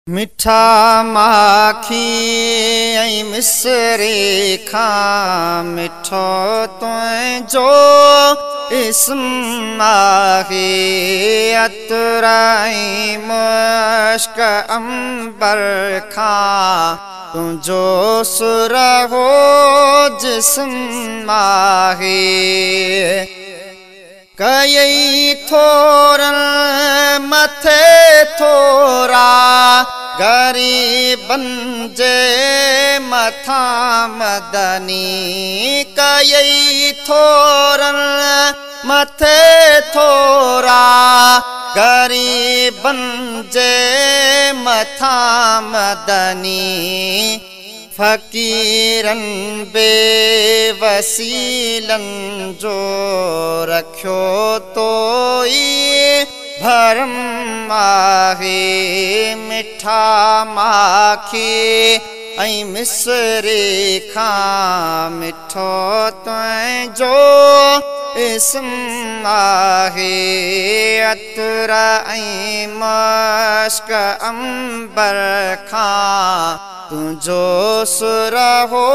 मिठा माखी ऐं मिसरे खां मिठो तुंहिंजो इस्म आहे। अतर ऐं मुश्क अंबर खां तुंहिंजो सुरहो जिस्म आहे। कयई थोरनि मथे थोरा ग़रीबनि जे मथां मदनी। कयई थोरनि मथे थोरा ग़रीबनि जे मथां मदनी। फ़क़ीरनि बेवसीलनि जो रखियो तोई भरम आहे। मिठा माखी ऐं मिसरे खां मिठो तुंहिंजो इस्म आहे। अतर ऐं मुश्क अंबर खां तुंहिंजो सुरहो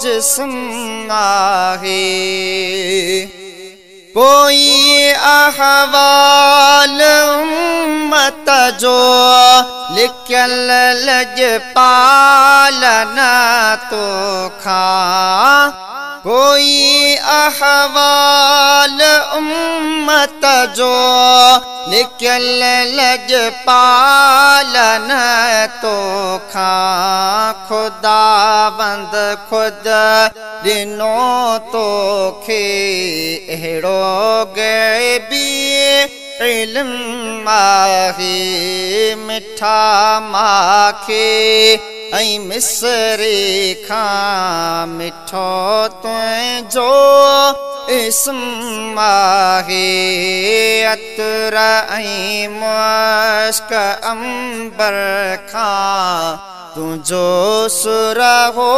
जिस्म आहे। कोई अहवाल उम्मत जो लिखियल लॼपाल न तोखां। कोई अहवाल उम्मत जो लिखियल लॼपाल न तोखां। खुदावंद खुद ॾिनो तोखे अहिड़ो ग़ैबी इल्म आहे। मिठा माखी ऐं मिसरे खां मिठो तुंहिंजो इस्म आहे। अतर ऐं मुश्क अंबर खां तुंहिंजो सुरहो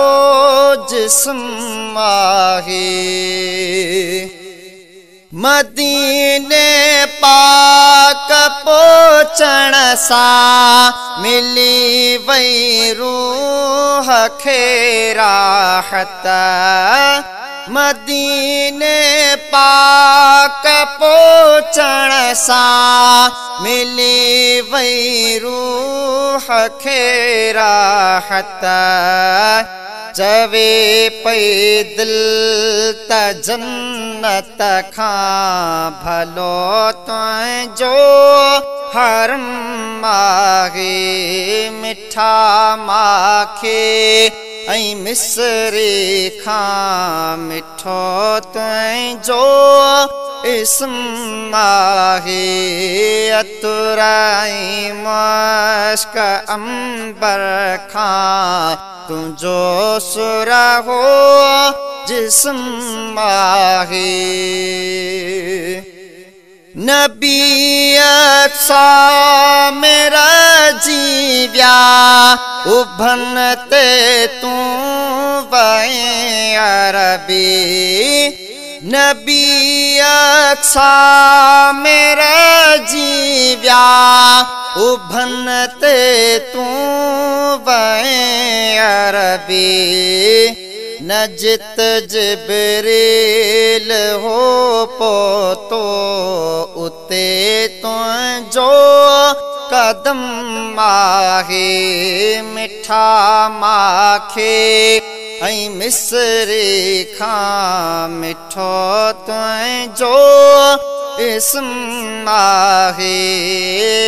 जिस्म आहे। मदीने पाक पहुचण सां मिली वई रूह खे राहत। मदीने पाक पहुचण सां मिली वई रूह खे राहत। चवे पई दिल त जन्नत खां भलो तुंहिंजो हरम आहे। मिठा माखी ऐं मिसरे खां मिठो तुंहिंजो इस्म आहे। अतर ऐं मुश्क अंबर खां तुंहिंजो सुरहो जिस्म आहे। नबी अक्सा में रहिजी विया उभन ते तूं वएं अरबी। नबी अक्सा में रहिजी विया उभन ते तूं वएं अरबी। नजित जिब्रील हो पोतो उते तुंहिंजो कदम आहे। मिठा माखी ऐं मिसरे खां मिठो तुंहिंजो इस्म आहे।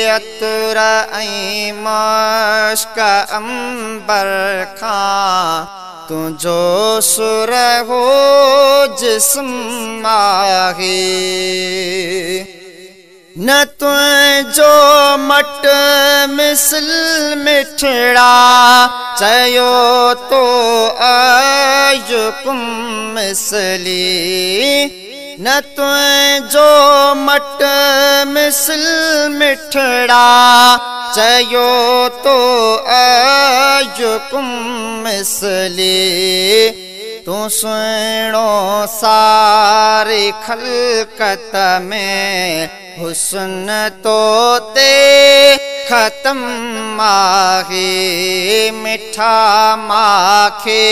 अतर ऐं मुश्क अंबर खां तुंहिंजो सुरहो जिस्म आहे। न तुंहिंजो मट मिसल मिठड़ा चयो तो आयुकुम मिसली। न तुंहिंजो मट मिसल मिठड़ा चयो तो आयुकुम मिसली। तूं सुहिणो सारी ख़ल्क़त में हुस्न तो ते ख़त्म आहे मिठा माखे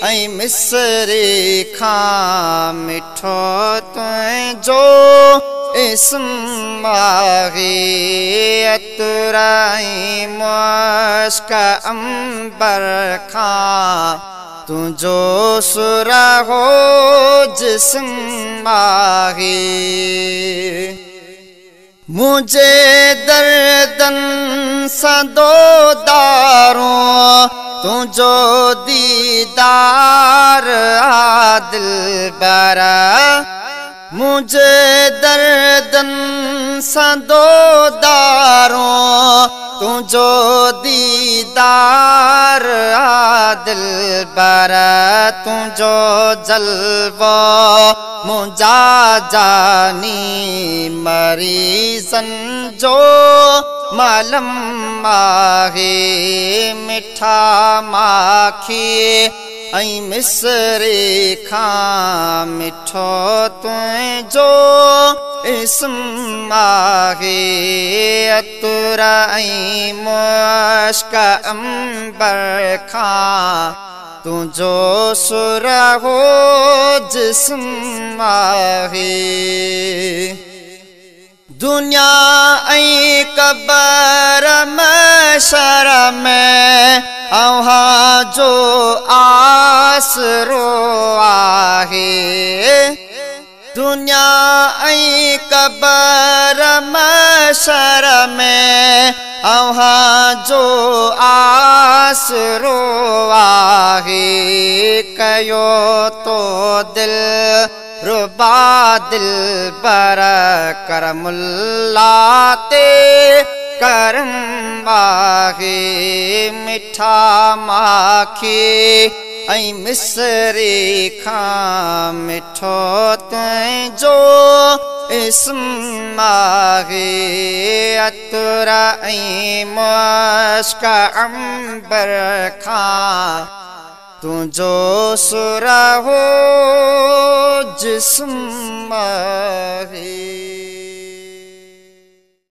ऐं मिसरी खां मिठो तुंहिंजो इस्म आहे अतर ऐं मुश्क अंबर खां तुंहिंजो सुरहो जिस्म आहे मुझे दर्दन सां दोदारो तुंहिंजो दीदार आ दिलबरा मुझे दर्दन सां दोदारो तुंहिंजो दीदार आ दिलबरा तुंहिंजो जलवो मुंहिंजा जानी मरीज़नि जो मालम आहे मिठा माखी ऐं मिसरी खां मिठो तुंहिंजो इस्म आहे अतर ऐं मुश्क अंबर खां तुंहिंजो सुरहो जिस्म आहे दुनिया ऐं क़बर महशर में अव्हां जो आसरो आहे दुनिया ऐं क़बर महशर में अव्हां जो आसरो आहे कयो तो दिल रुबा दिलबर करमुल्ला ते करम आहे मिठा माखी ऐं मिसरी खां मिठो तुंहिंजो इस्म आहे अतर ऐं मुश्क अंबर खां तुंहिंजो सुरहो जिस्म आहे।